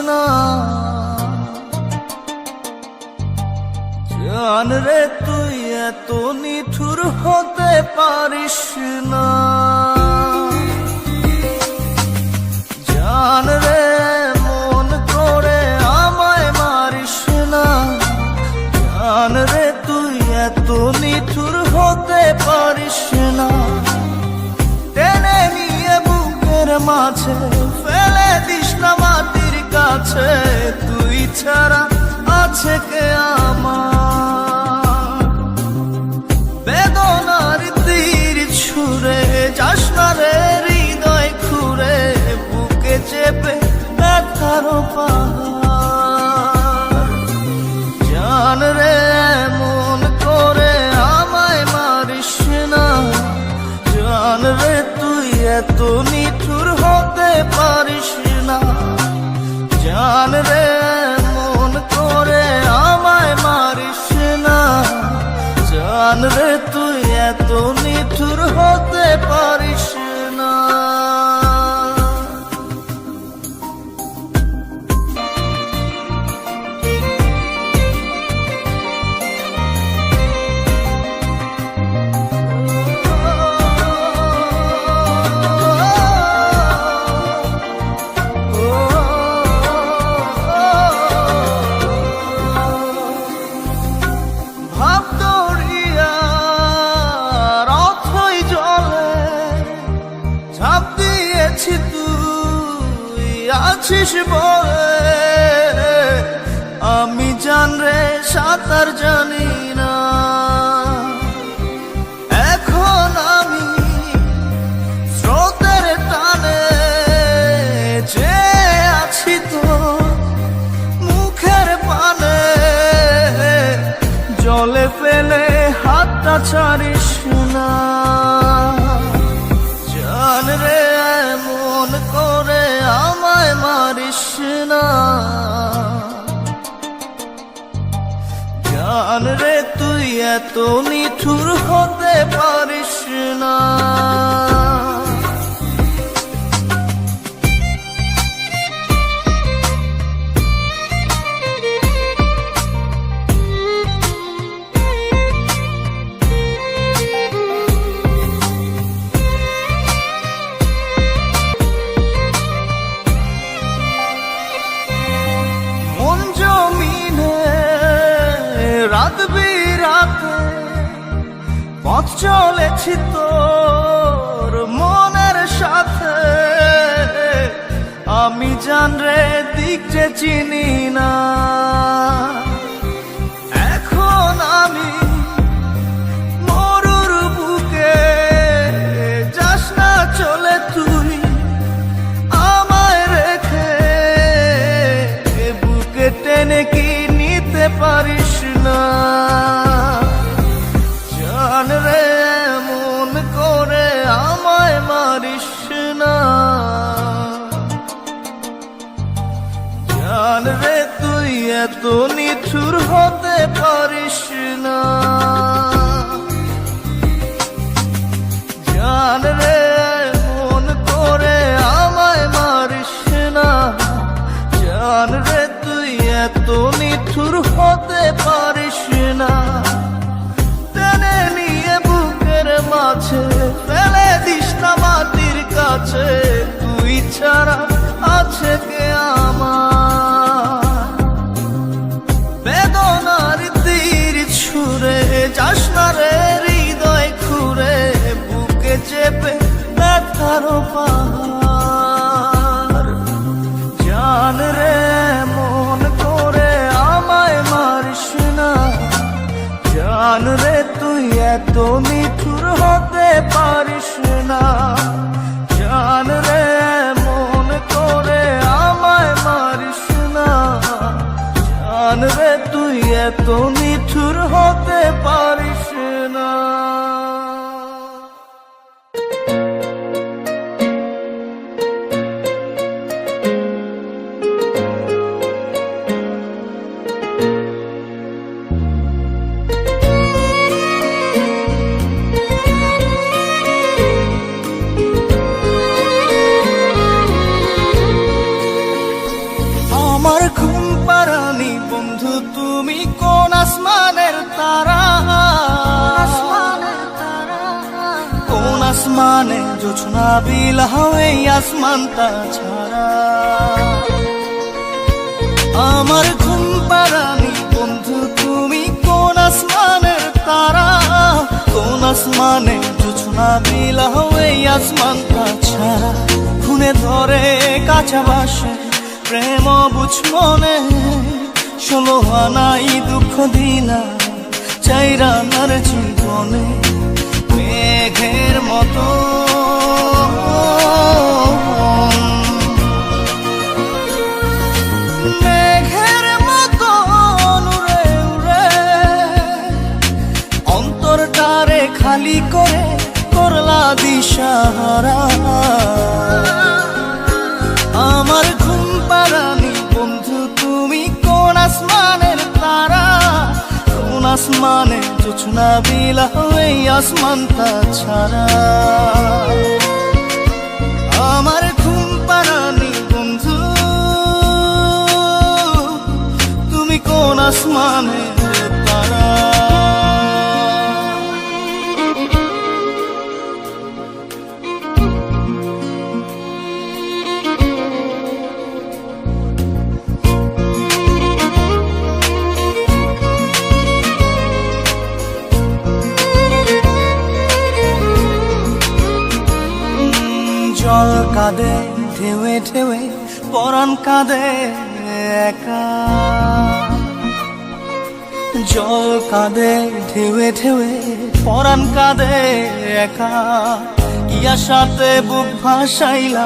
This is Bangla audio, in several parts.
না। জান রে তুই এত নিঠুর হতে পারিস না। জান রে মন করে আমায় মারিস না। জান রে তুই এত নিঠুর হতে পারিস না। টেনে নিয়ে বুকের মাঝে ফেলে দিস না মাটির কাছে। তুই ছাড়া আছে কে আমার? বেদনার তীর ছুঁড়ে যাস না রে হৃদয় খুঁড়ে। বুকে চেপে ব্যথার পাহাড়। জান রে মন করে আমায় মারিস না। জান রে তুই এত নিঠুর হতে পারিস না। জান রে মন করে আমায় মারিস না। জান রে তুই এত নিঠুর হতে পারিস না। আছিস বলে আমি জান রে সাঁতার জানি না। এখন আমি স্রোতের টানে যে আছি তো মুখের পানে। জলে ফেলে হাতটা ছাড়িস না। জান রে মন করে আমায় মারিস না। জান রে তুই এত নিঠুর হতে পারিস না। রাত বিরাতে পথ চলেছি তোর মনের সাথে। আমি জান রে দিক যে চিনি না। এখন আমি মরুর বুকে যাস না চলে তুই আমায় রেখে। বুকে টেনে কি নিতে পারিস না। জান রে মন করে আমায় মারিস না। জান রে তুই এত নিঠুর হতে পারিস না। জান রে মন করে আমায় মারিস না। জান রে তুই এত নিঠুর হতে পারিস না। টেনে নিয়ে বুকের মাঝে ফেলে দিস না মাটির কাছে। তুই ছাড়া আছে কে আমার? বেদনার তীর ছুঁড়ে যাস না রে হৃদয় খুঁড়ে। বুকে চেপে ব্যথার পাহাড়। জান রে মন করে আমায় মারিস না। জান রে তুই এত নিঠুর হতে পারিস না। জান রে মন করে আমায় মারিস না। জান রে তুই এত নিঠুর হতে পারিস না। আসমানে জোছনা বিলাও এই আসমানটা ছাড়া। আমার ঘুম পাড়ানি বন্ধু তুমি কোন আসমানের তারা, কোন আসমানে জোছনা বিলাও এই আসমানটা ছাড়া। খুনে ধরে কাঁচা বাসে প্রেম বুঝ মনে, 16 আনাই দুঃখ দিনা চাইরা নার জীবনে। মেঘের মতো মেঘের মতো উড়ে উড়ে অন্তরটারে খালি করে করলা দিশাহারা। আমার ঘুম পাড়ানি বন্ধু তুমি কোন আসমানের তারা, কোন আসমানে জোছনা বিলাও এই আসমানটা ছাড়া। আমার ঘুম পাড়ানি বন্ধু তুমি কোন আসমানের তারা। জল কাঁদে ঢেউে ঢেউে পরাণ কাঁদে একা, জল কাঁদে ঢেউে ঢেউে পরাণ কাঁদে একা। ইয়া সাথে বুক ভাসাইলা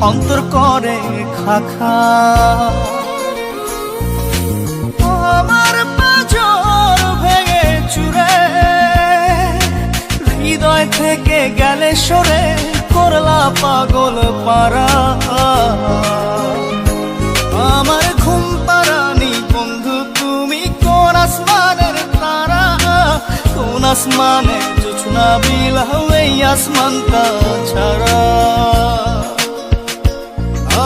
অন্তর করে খাখা। আমার পাঁজর ভেঙে চুরে হৃদয় থেকে গেলে সরে করলা পাগল পারা। আমার ঘুম পাড়ানি বন্ধু তুমি কোন আসমানের তারা, কোন আসমানে জোছনা বিলাও এই আসমানটা ছাড়া।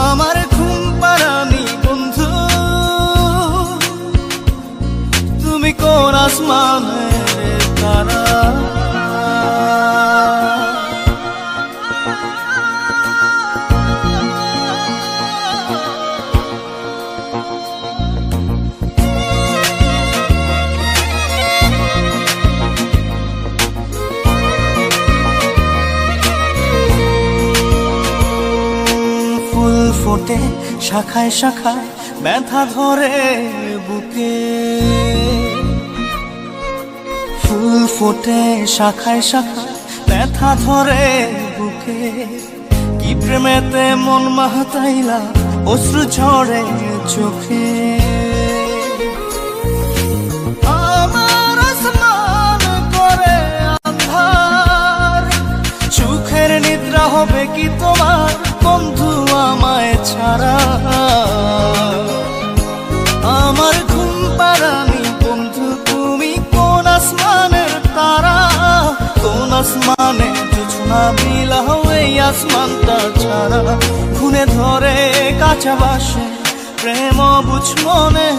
আমার ঘুম পাড়ানি বন্ধু তুমি কোন আসমানের তারা। ফোটে শাখায় শাখায় ব্যথা ধরে বুকে, ফুল ফোটে শাখায় শাখায় ব্যথা ধরে বুকে। কি প্রেমেতে মন মাহাতাইলা অশ্রু ঝরে চোখে। আমার আসমান করে আন্ধার, সুখের নিদ্রা হবে কি তোমার বন্ধু আমায় ছাড়া। আমার ঘুম পাড়ানি বন্ধু তুমি কোন আসমানের তারা, কোন আসমানে জোছনা বিলাও এই আসমানটা ছাড়া। খুনে ধরে কাঁচা বাসে প্রেম বুঝ মনে,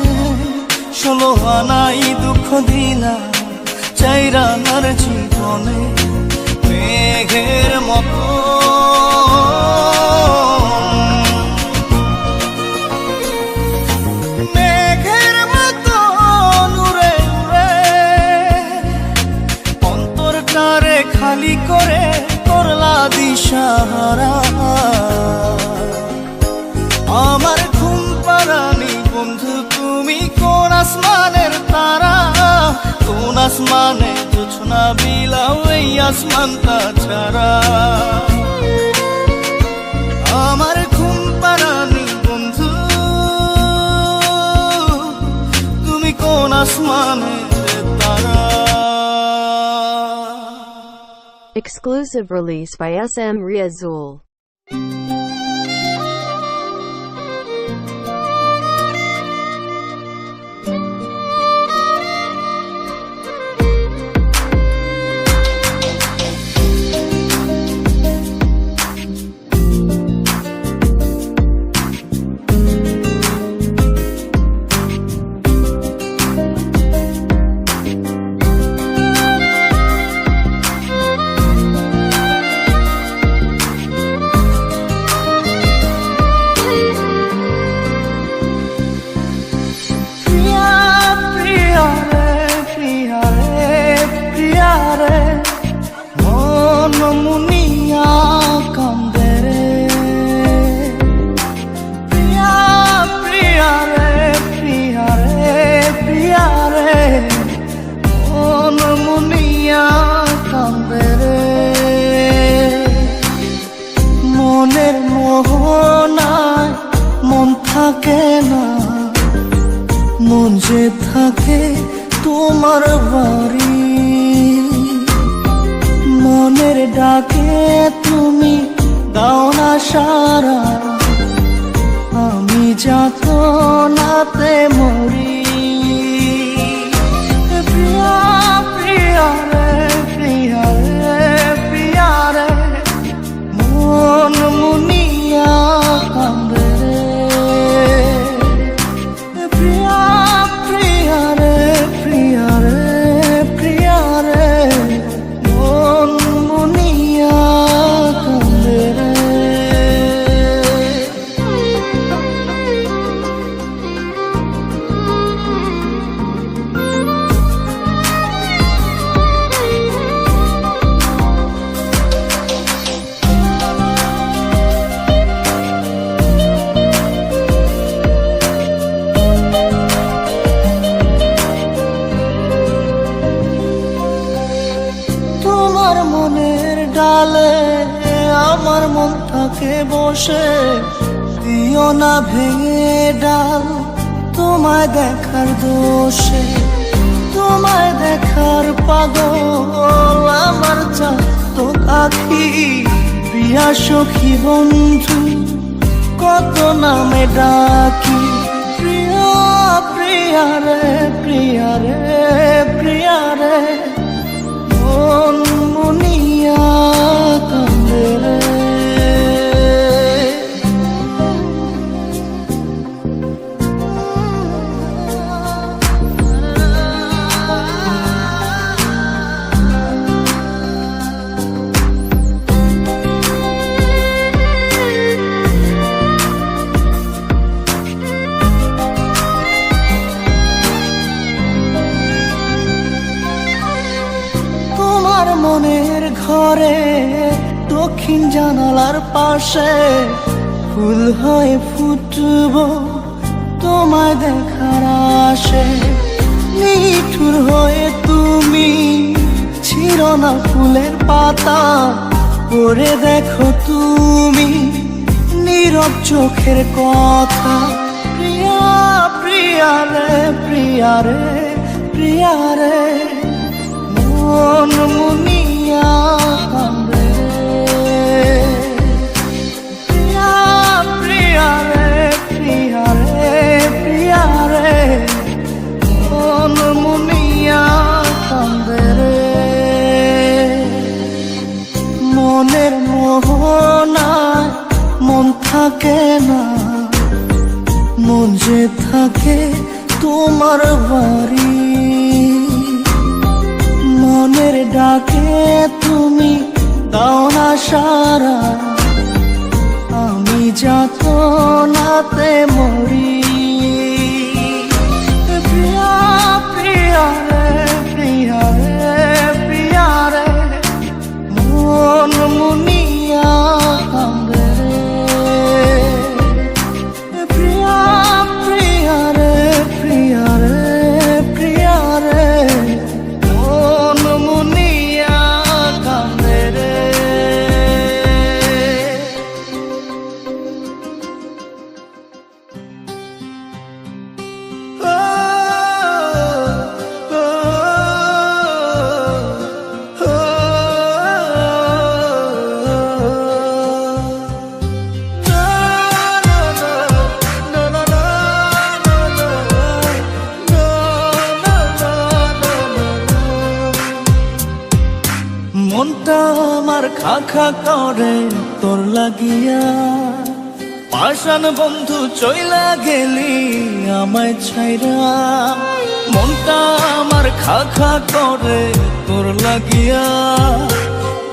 16 আনাই দুঃখ দিনা চাইরা নার জীবনে। মেঘের মতো মেঘের মতো উড়ে উড়ে অন্তরটারে খালি করে করলা দিশাহারা। আমার ঘুম পাড়ানি বন্ধু তুমি কোন আসমানের তারা, কোন আসমানে জোছনা বিলাও এই আসমানটা ছাড়া। আমার ঘুম পাড়ানি বন্ধু তুমি কোন আসমানের তারা। Exclusive release by SM Riazul. যে থাকে তোমার বাড়ি, মনের ডাকে তুমি দাও না সারা, আমি যাতনাতে মরি। প্রিয়া প্রিয়া রে প্রিয়া রে প্রিয়া রে, মন মুনিয়া কান্দে রে। প্রিয়া প্রিয়া রে প্রিয়া রে প্রিয়া রে, মন মুনিয়া কান্দে রে। তোমার মনের ডালে আমার মন থাকে বসে, দিও না ভেঙে ডাল তোমায় দেখার দোষে। তোমায় দেখার পাগল আমার চাঁদ আখি, প্রিয়া সখী বন্ধু কত নামে ডাকি। প্রিয়া প্রিয়া রে প্রিয়া রে প্রিয়া রে, মন মুনিয়া কান্দে রে। তোমার মনের ঘরে দক্ষিণ জানালার পাশে ফুল হয়ে ফুটব তোমায় দেখার আশে। নিঠুর হয়ে তুমি ছিল না ফুলের পাতা, পড়ে দেখো তুমি নীরব চোখের কথা। প্রিয়া প্রিয়া রে প্রিয়া রে প্রিয়া রে, মন মুনিয়া কান্দে রে। প্রিয়া প্রিয়া রে প্রিয়া রে প্রিয়া রে, মন মুনিয়া কান্দে রে। মনের মোহনায় মন থাকে না, মন যে থাকে তোমার বাড়ি, মনের ডাকে তুমি দাও না সারা, আমি যাতনাতে মরি। প্রিয়া প্রিয়া রে প্রিয়া রে প্রিয়া রে, মন মুনিয়া কান্দে রে। প্রিয়া প্রিয়া রে প্রিয়া রে প্রিয়া রে, মন মুনিয়া কান্দে রে। মনটা আমার খা খা করে তোর লাগিয়া, পাষাণ বন্ধু চইলা গেলি আমায় ছাইরা। মনটা আমার খা খা করে তোর লাগিয়া,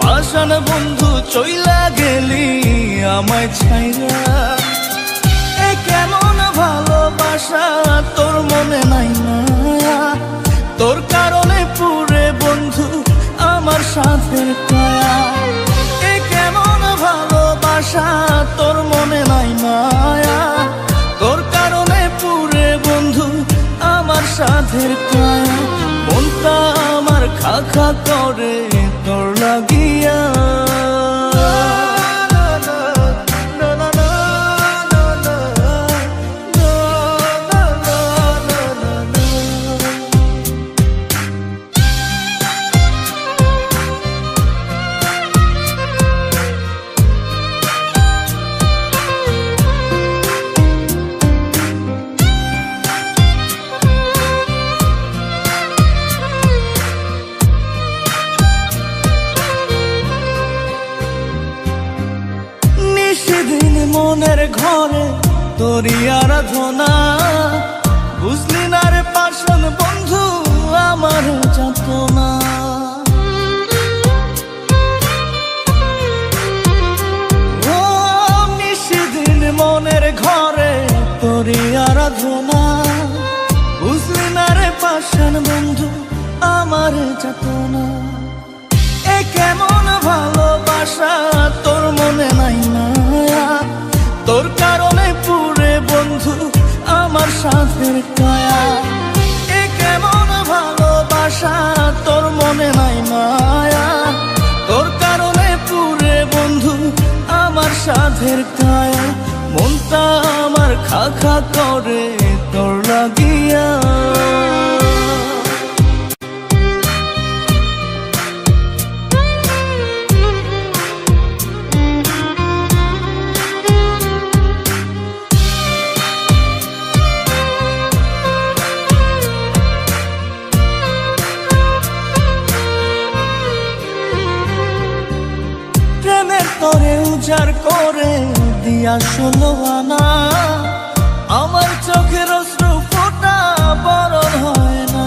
পাষাণ বন্ধু চইলা গেলি আমায় ছাইরা। এ কেমন ভালোবাসা তোর মনে নাই না, তোর কারণে পুরে বন্ধু আমার সাথে কায়া। এ কেমন ভালোবাসা তোর মনে নাই মায়া, তোর কারণে পুরে বন্ধু আমার সাথে কায়া। মনটা আমার খা খা করে তোর লাগিয়া। নিশিদিন মনের ঘরে তোরই আরাধনা, বুঝলি না রে পাষাণ বন্ধু আমার যাতনা। ও নিশিদিন মনের ঘরে তোরই আরাধনা, বুঝলি না রে পাষাণ বন্ধু আমার যাতনা। এ কেমন ভালোবাসা তোর মনে নাই মায়া, তোর কারণে পুরে বন্ধু আমার সাথের কায়া। এ কেমন ভালোবাসা তোর মনে নাই মায়া, তোর কারণে পুরে বন্ধু আমার সাথের কায়া। মনটা আমার খা খা করে তোর লাগিয়া। তোরে উজাড় করে দিয়া 16 আনা, আমার চোখের অশ্রু ফোঁটা বরণ হয় না।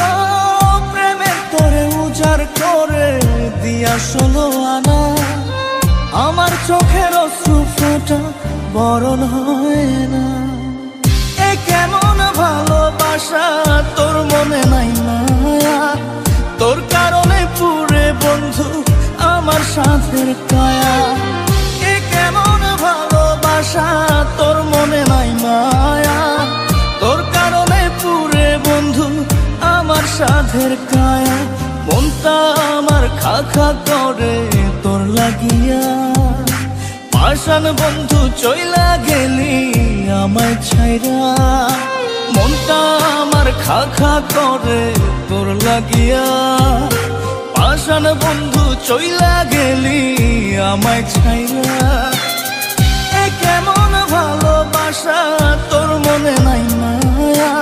ও প্রেমের তোরে উজাড় করে দিয়া 16 আনা, আমার চোখের অশ্রু ফোঁটা বরণ হয় না। এ কেমন ভালোবাসা তোর মনে নাই মায়া, তোর কারণে পুরে বন্ধু আমার সাথের কায়া। এ কেমন ভালোবাসা তোর মনে নাই মায়া, তোর কারণে পুরে বন্ধু আমার সাথের কায়া। মনটা আমার খা খা করে তোর লাগিয়া। পাষাণ বন্ধু চইলা গেলি আমায় ছাইরা, মনটা আমার খা খা করে তোর লাগিয়া। পাষাণ বন্ধু চইলা গেলি আমায় ছাইরা। এ কেমন ভালোবাসা তোর মনে নাই মায়া,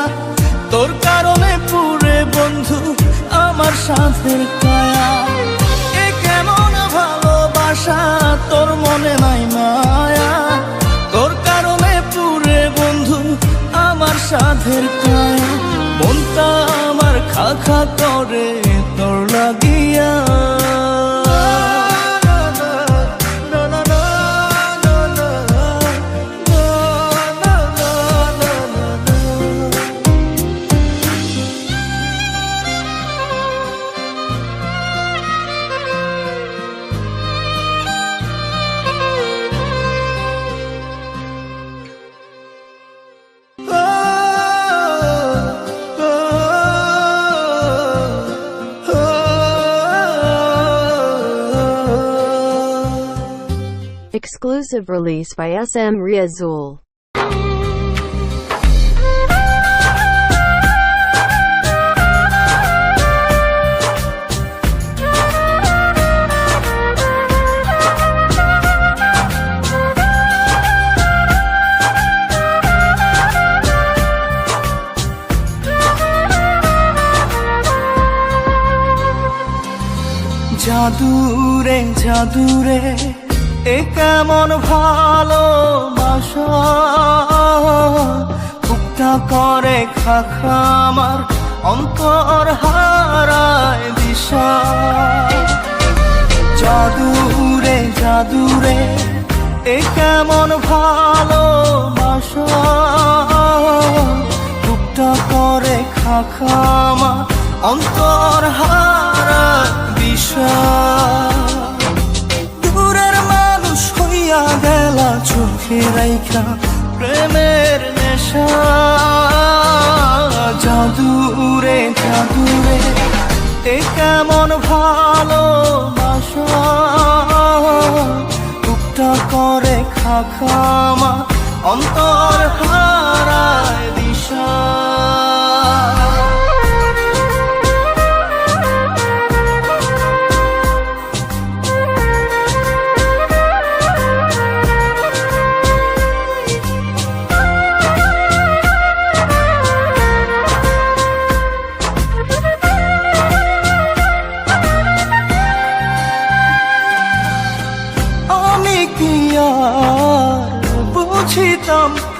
তোর কারণে পুরে বন্ধু আমার সাথের কায়া। এ কেমন ভালোবাসা তোর মনে নাই মায়া, তোর কারণে পুরে বন্ধু আমার সাধের কায়া। মনটা আমার খা খা করে তোর লাগিয়া। Exclusive release by SM Riazul. জাদুরে জাদুরে এ কেমন ভালোবাসা, বুকটা করে খাখা আমার অন্তর হারায় দিশা। জাদুরে জাদুরে এ কেমন ভালোবাসা, বুকটা করে খাখা আমার অন্তর হারায় দিশা। গেলা চোখে রাইখা প্রেমের নেশা। জাদুরে জাদুরে এ কেমন ভালোবাসা, বুকটা করে খাখামা অন্তর হারায় দিশা।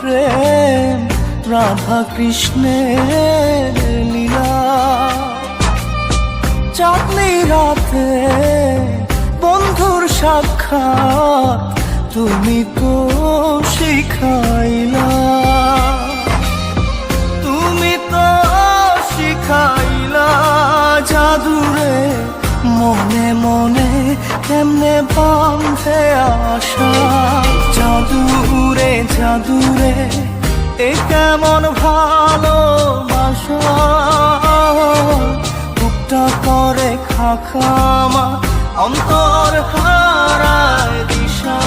প্রেম রাধা কৃষ্ণের লীলা। চাঁদনি রাতে বন্ধুর সাক্ষাৎ তুমি তো শিখাইলা, তুমি তো শিখাইলা জাদুরে মনে মনে কেমনে বাঁধে আশা। জাদুরে জাদুরে এ কেমন ভালোবাসা, বুকটা করে খাখামা অন্তর হারায় দিশা।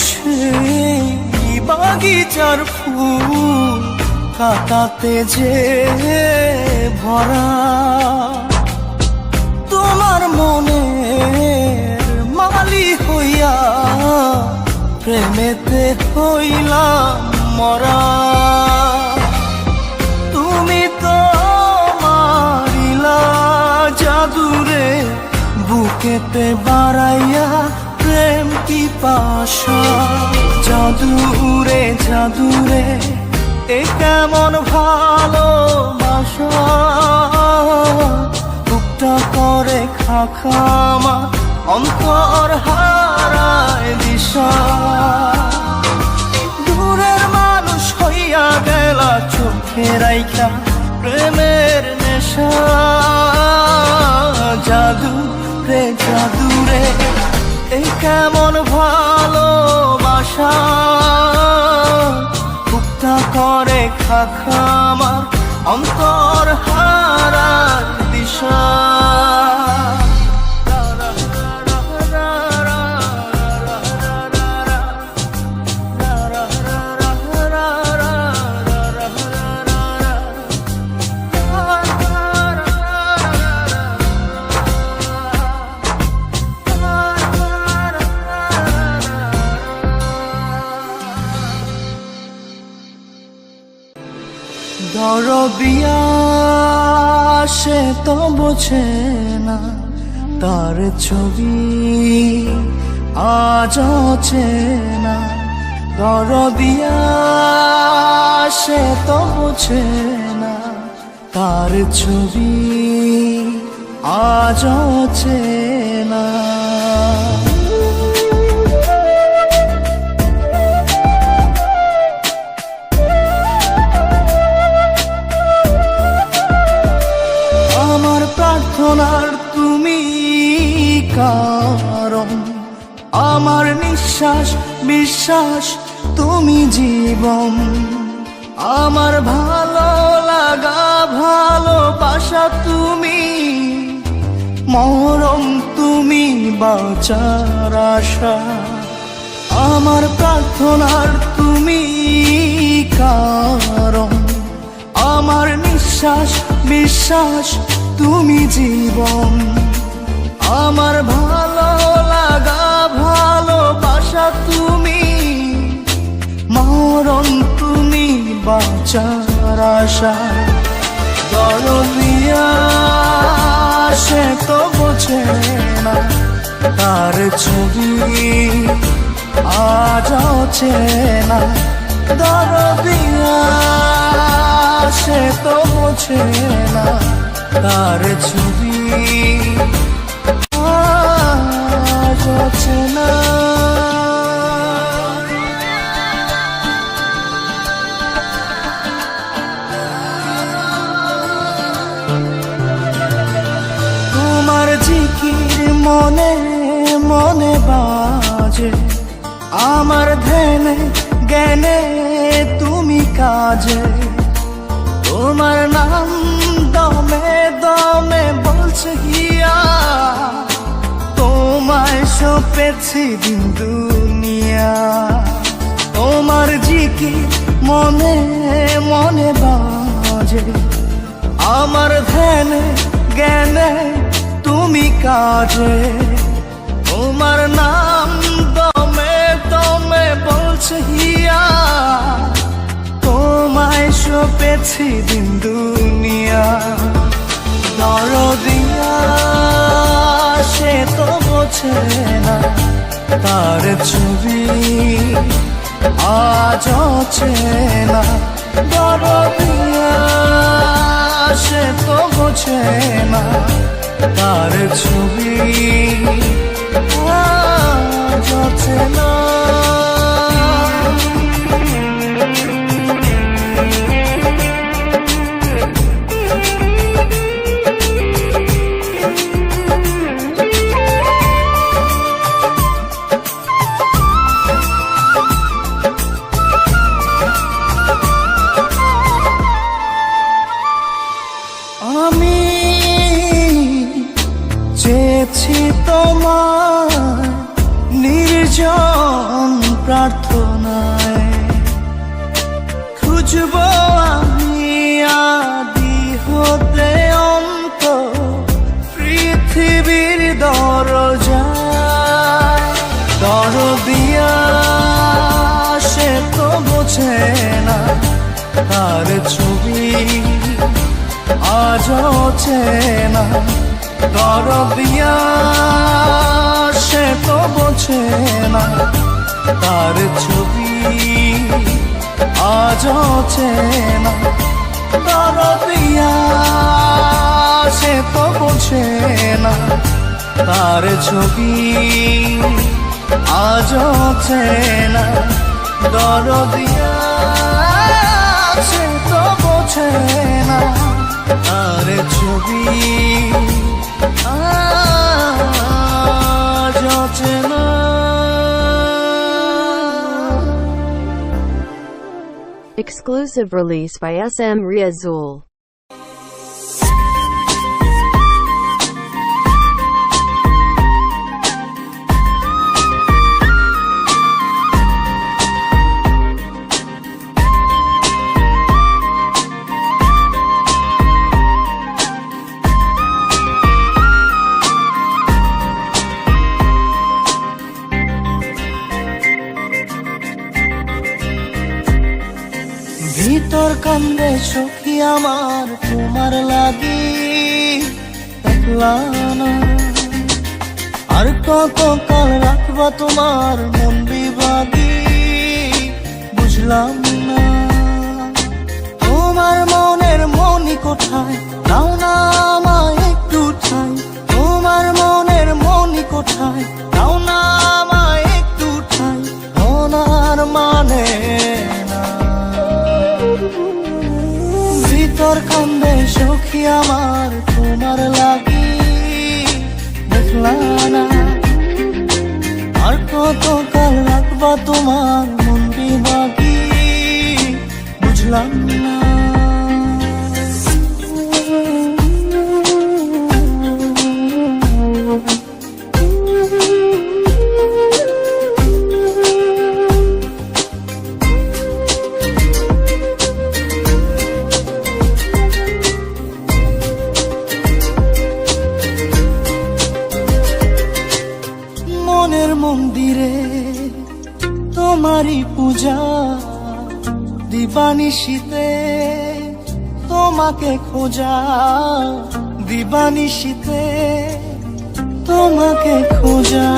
সেই বাগিচার ফুল কাটাতে যে ভরা, তোমার মনের মালি হইয়া প্রেমেতে হইলাম মরা। তুমি তো মারিলা জাদুরে বুকেতে বাড়াইয়া প্রেম পিপাসা। জাদুরে জাদুরে এ কেমন ভালোবাসা, বুকটা করে খাখামা অন্তর হারায় দিশা। দূরের মানুষ হইয়া গেলা চোখে রাইখা প্রেমের নেশা। জাদুরে জাদুরে এই কেমন ভালোবাসা, বুকটা করে খাখামা অন্তর হারার দিশা। দরদিয়া সে তো বোঝে না, তার ছবি আজ চেনা। দরদিয়া সে তো বোঝে না, তার ছবি আজ চেনা। প্রার্থনার তুমি কারণ, আমার নিঃশ্বাস বিশ্বাস তুমি জীবন। আমার ভালো লাগা ভালোবাসা তুমি, মরম তুমি বাঁচার আশা। আমার প্রার্থনার তুমি কারণ, আমার নিঃশ্বাস বিশ্বাস তুমি জীবন। আমার ভালো লাগা ভালোবাসা তুমি, মরণ তুমি বাঁচার আশা। দরদিয়া সে তো বোঝে না, তার ছবি আজ চেনা। দরদিয়া সে তো বোঝে না, তার ছবি আজ চেনা। তোমার জিকির মনে মনে বাজে, আমার ধ্যানে জ্ঞানে তুমি কাজে। তোমার নাম দমে দমে বলছে হিয়া, তোমায় সপেছি দিন দুনিয়া, তোমার জিকি মনে মনে বাজে, আমার ধ্যানে জ্ঞানে তুমি কাজে, তোমার নাম দমে দমে বলছে হিয়া, তোমায় সপেছি দিন দুনিয়া। দরদিয়া সে তো বোঝে না, তার ছবি আজ চেনা। দরদিয়া সে তো বোঝে না, তার ছবি আজ চেনা। আমি চেয়েছি তোমার নির্জন প্রার্থনায়, খুঁজব আমি আদি হতে অন্ত পৃথিবীর দরজায়। দরদিয়া সে তো বোঝে না, তার ছবি আজ চেনা। দরদিয়া সে তো বোঝে না, তার ছবি আজ চেনা। দরদিয়া সে তো বোঝে না, তার ছবি আজ চেনা। দরদিয়া সে তো বোঝে না, তার ছবি আজ চেনা। Exclusive release by SM Riazul. ভিতর কান্দে সখী আমার তোমার লাগি, দেখলা না আর কত কাল রাখবা তোমার মন বিভাগী, বুঝলাম না তোমার মনের মনি কোথায়, দাও না আমায় একটু ঠাই। তোমার মনের মনি কোথায়, দাও না আমায় একটু ঠাই। ওনার মানে ভিতর কান্দে সখী আমার তোমার লাগি, দেখলা না আর কত কাল রাখবা তোমার মন বিভাগী, বুঝলাম না। মনের মন্দিরে তোমারই পূজা, দিবানিশীতে তোমাকে খোঁজা, দিবানিশীতে তোমাকে খোঁজা,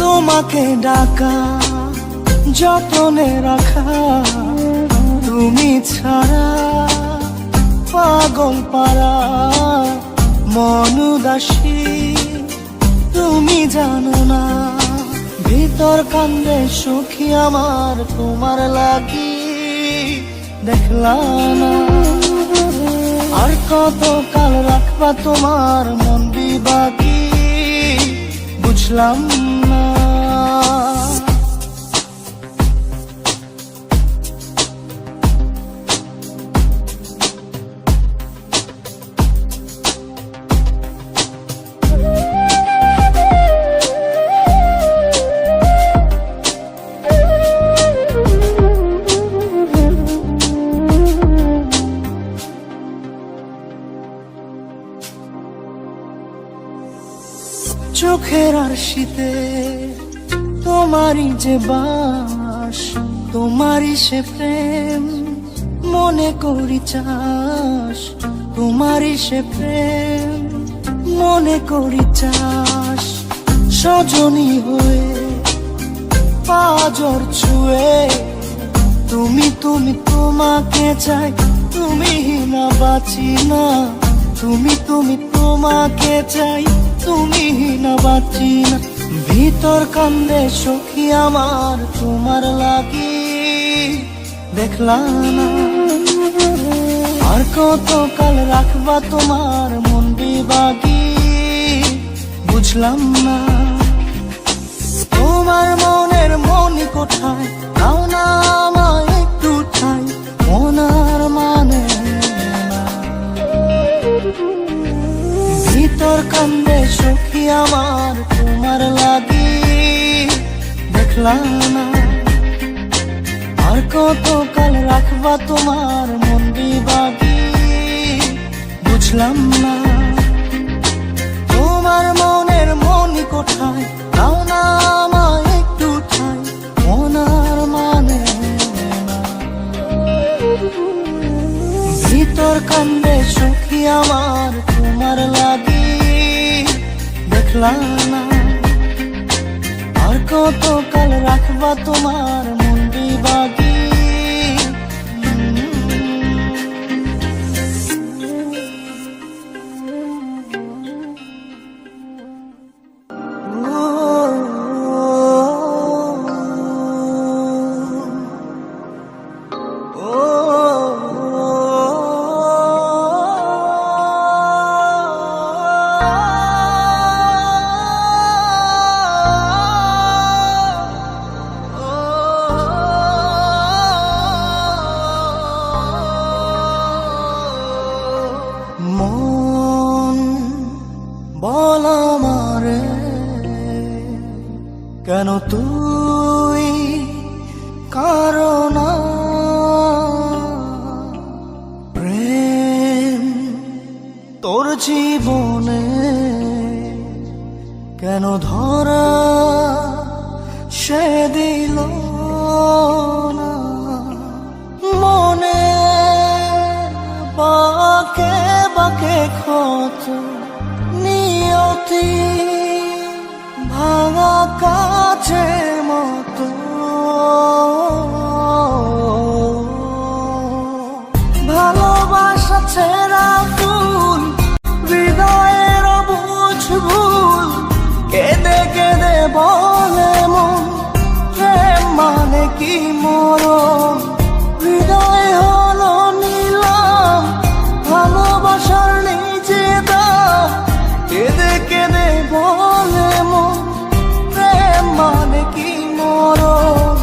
তোমাকে ডাকা, যতনে রাখা, তুমি ছাড়া পাগল পারা মন উদাসী, তুমি জানো না। ভিতর কান্দে সখী আমার তোমার লাগি, দেখলা না আর কত কাল রাখবা তোমার মন বিভাগী, বুঝলাম না। চোখের আর শীতে তোমারই যে বাস, তোমারই সে প্রেম মনে করি চাস, তোমারই সে প্রেম মনে করি চাস। সজনী হয়ে পাজর ছুঁয়ে তুমি তুমি তোমাকে চাই, তুমি না বাঁচি না, তুমি তুমি তোমাকে চাই, তুমি না বাঁচি না। ভিতর কান্দে সখী আমার তোমার লাগি, দেখলাম না আর কত কাল রাখবা তোমার মন বিবাগি, বুঝলাম না তোমার মনের মনি কোথায়, দাও না আমায় একটু ঠাই, মন আর মানে না। ভিতর কান্দে সখী আমার তোমার লাগি, দেখলাম না আর কত কাল রাখবা তোমার মন বিবাগি, বুঝলাম না তোমার মনের মনি কোথায়, দাও না আমায় একটু ঠাই, মন আর মানে না। ভিতর কান্দে সখী আমার তোমার লাগি, দেখলাম না আর কত কাল রাখবা তোমার মন বিবাগি। মন বল আমারে কেন তুই কারণ প্রেম তোর জীবনে কেন ধরা সে দিল না, মনে বাকে বাকে ক্ষত নিয়তি ভাঙা কাছের মতো, ভালোবাসা ছেঁড়া ফুল হৃদয়ের বুঝ ভুল, কেঁদে কেঁদে বলে মন প্রেম মানে কি মরণ, হৃদয় হলো নিলাম ভালোবাসার নিজে দাম, কেঁদে কেঁদে বলে মন প্রেম মানে কি মরণ।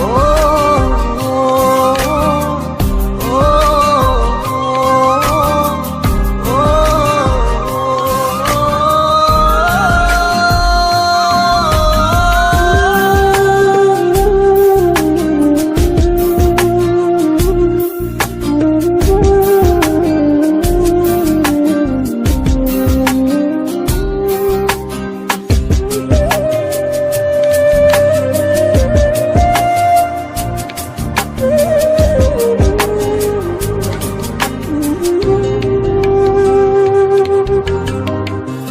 ও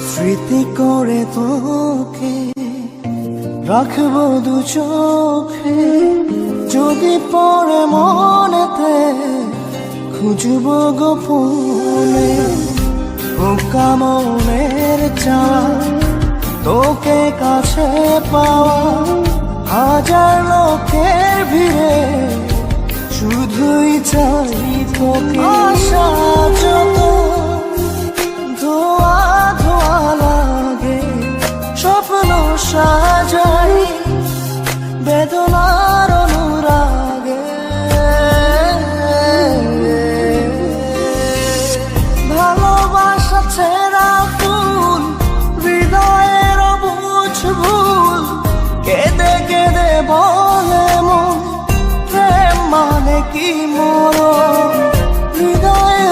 স্মৃতি করে তোকে রাখবো দু চোখে, যদি পড়ে মনেতে খুঁজবো গোপনে, বোকা মনের চাওয়া তোকে কাছে পাওয়া, হাজার লোকের ভিড়ে শুধুই চাই তোকে। আশা যত ধোয়া ধোয়া লাগে, স্বপ্ন সাজাই বেদনার অনুরাগে, ভালোবাসা ছেঁড়া ফুল হৃদয়ের বুঝ ভুল, কেঁদে কেঁদে বলে মন প্রেম মানে কি মরণ, হৃদয়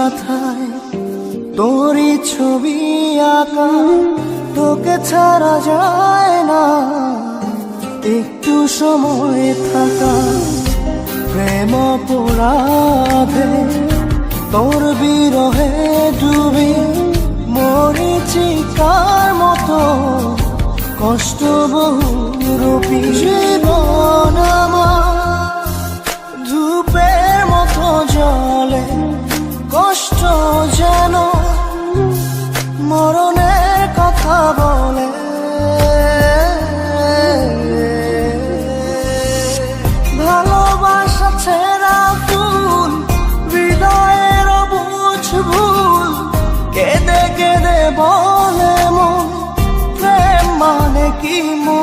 খাতায় তোরই ছবি আঁকা, তোকে ছাড়া যায় না একটু সময় থাকা। প্রেম অপরাধে তোর বিরহে ডুবি মরিচিকার মতো কষ্ট বহুরূপী। জীবন আমার ধূপের মতো জলে, কষ্ট যেন মরণের কথা বলে। ভালোবাসা ছেঁড়া ফুল, হৃদয়ের বুঝ ভুল, কেঁদে কেঁদে বলে মন প্রেম মানে কি মন।